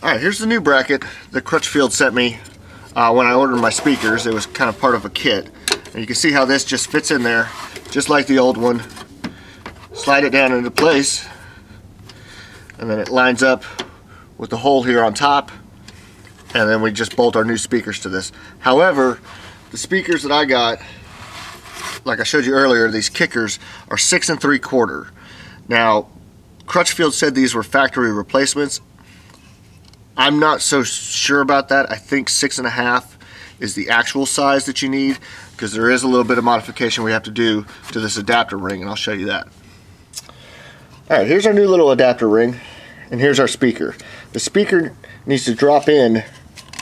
Alright, here's the new bracket that Crutchfield sent me when I ordered my speakers. It was kind of part of a kit. And you can see how this just fits in there, just like the old one. Slide it down into place, and then it lines up with the hole here on top, and then we just bolt our new speakers to this. However, the speakers that I got, like I showed you earlier, these kickers are 6 3/4. Now, Crutchfield said these were factory replacements. I'm not so sure about that. I think 6 1/2 is the actual size that you need, because there is a little bit of modification we have to do to this adapter ring, and I'll show you that. Alright, here's our new little adapter ring, and here's our speaker. The speaker needs to drop in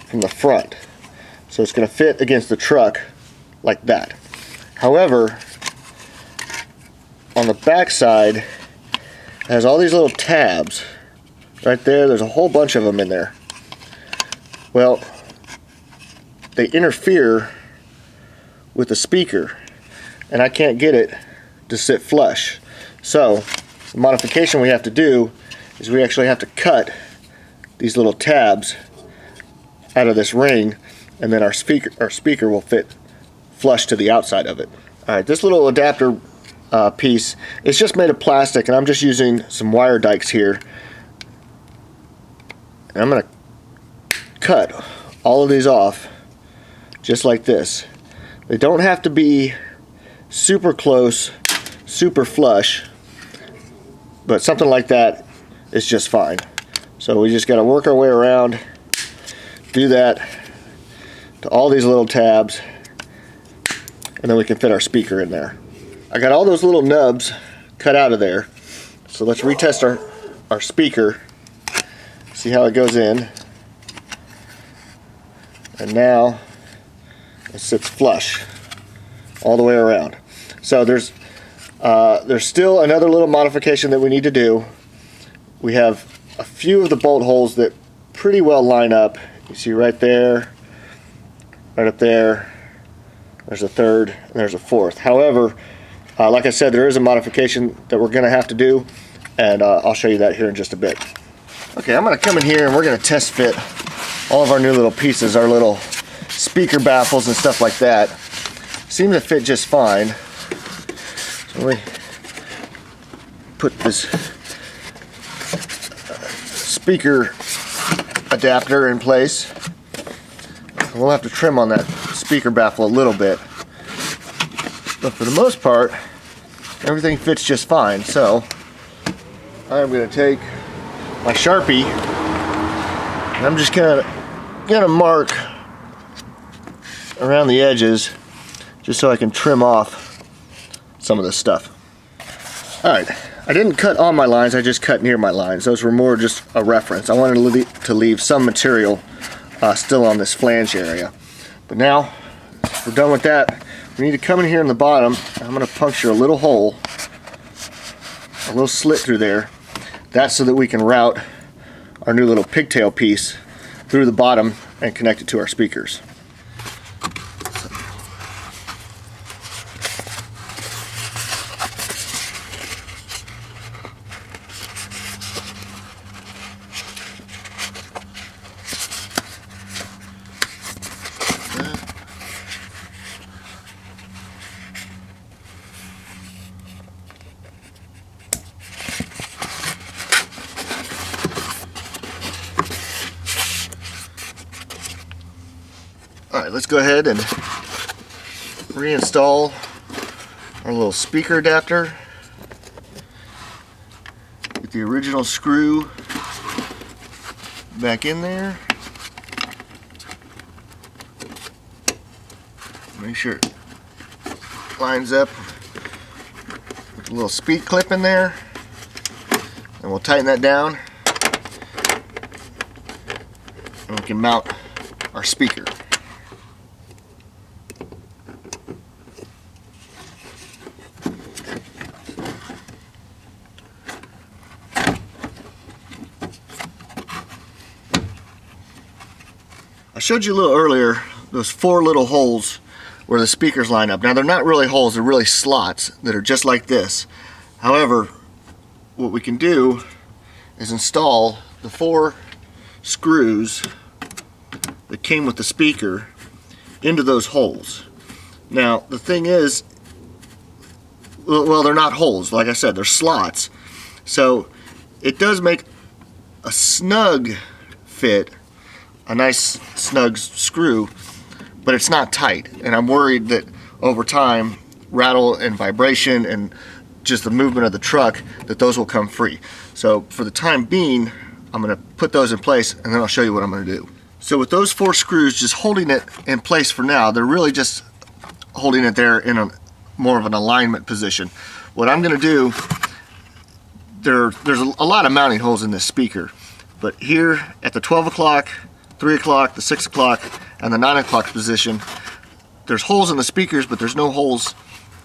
from the front, so it's going to fit against the truck like that. However, on the back side, it has all these little tabs. Right there, there's a whole bunch of them in there. Well, they interfere with the speaker, and I can't get it to sit flush. So, the modification we have to do is we actually have to cut these little tabs out of this ring, and then our speaker will fit flush to the outside of it. Alright, this little adapter piece is just made of plastic, and I'm just using some wire dikes here. And I'm going to cut all of these off just like this. They don't have to be super close, super flush, but something like that is just fine. So we just got to work our way around, do that to all these little tabs, and then we can fit our speaker in there. I got all those little nubs cut out of there, so let's retest our speaker. See how it goes in, and now it sits flush all the way around. So there's still another little modification that we need to do. We have a few of the bolt holes that pretty well line up. You see right there, right up there, there's a third, and there's a fourth. However, like I said, there is a modification that we're going to have to do, and I'll show you that here in just a bit. Okay, I'm going to come in here and we're going to test fit all of our new little pieces, our little speaker baffles and stuff like that. Seem to fit just fine. So let me put this speaker adapter in place. We'll have to trim on that speaker baffle a little bit, but for the most part everything fits just fine. So I'm going to take my Sharpie, and I'm just gonna mark around the edges just so I can trim off some of this stuff. Alright, I didn't cut on my lines, I just cut near my lines. Those were more just a reference. I wanted to leave some material still on this flange area. But now, if we're done with that, we need to come in here in the bottom, and I'm going to puncture a little hole, a little slit through there. That's so that we can route our new little pigtail piece through the bottom and connect it to our speakers. Alright, let's go ahead and reinstall our little speaker adapter. Get the original screw back in there. Make sure it lines up with a little speed clip in there. And we'll tighten that down. And we can mount our speaker. I showed you a little earlier those 4 little holes where the speakers line up. Now they're not really holes, they're really slots that are just like this. However, what we can do is install the 4 screws that came with the speaker into those holes. Now the thing is, well, they're not holes, like I said, they're slots, so it does make a snug fit, a nice snug screw, but it's not tight, and I'm worried that over time, rattle and vibration and just the movement of the truck, that those will come free. So for the time being, I'm going to put those in place, and then I'll show you what I'm going to do. So with those 4 screws just holding it in place for now, they're really just holding it there in a more of an alignment position. What I'm going to do, there's a lot of mounting holes in this speaker, but here at the 12 o'clock, 3 o'clock, the 6 o'clock, and the 9 o'clock position, there's holes in the speakers, but there's no holes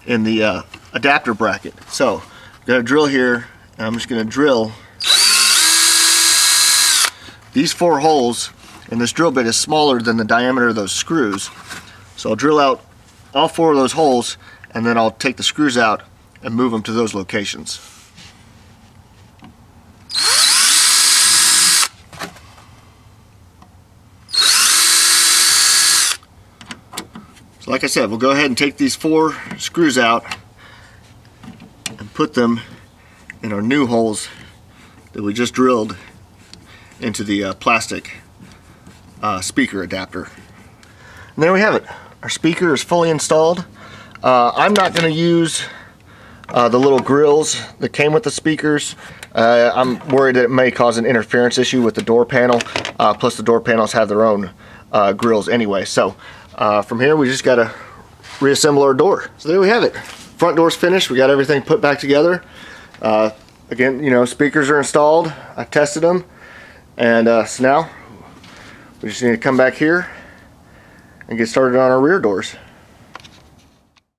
in the adapter bracket. So I'm going to drill here, and I'm just going to drill these 4 holes, and this drill bit is smaller than the diameter of those screws. So I'll drill out all 4 of those holes, and then I'll take the screws out and move them to those locations. So like I said, we'll go ahead and take these 4 screws out and put them in our new holes that we just drilled into the plastic speaker adapter. And there we have it. Our speaker is fully installed. I'm not going to use the little grills that came with the speakers. I'm worried that it may cause an interference issue with the door panel. Plus the door panels have their own grills anyway. So from here we just got to reassemble our door. So there we have it. Front door's finished. We got everything put back together. Again, you know, speakers are installed. I tested them. And so now we just need to come back here and get started on our rear doors.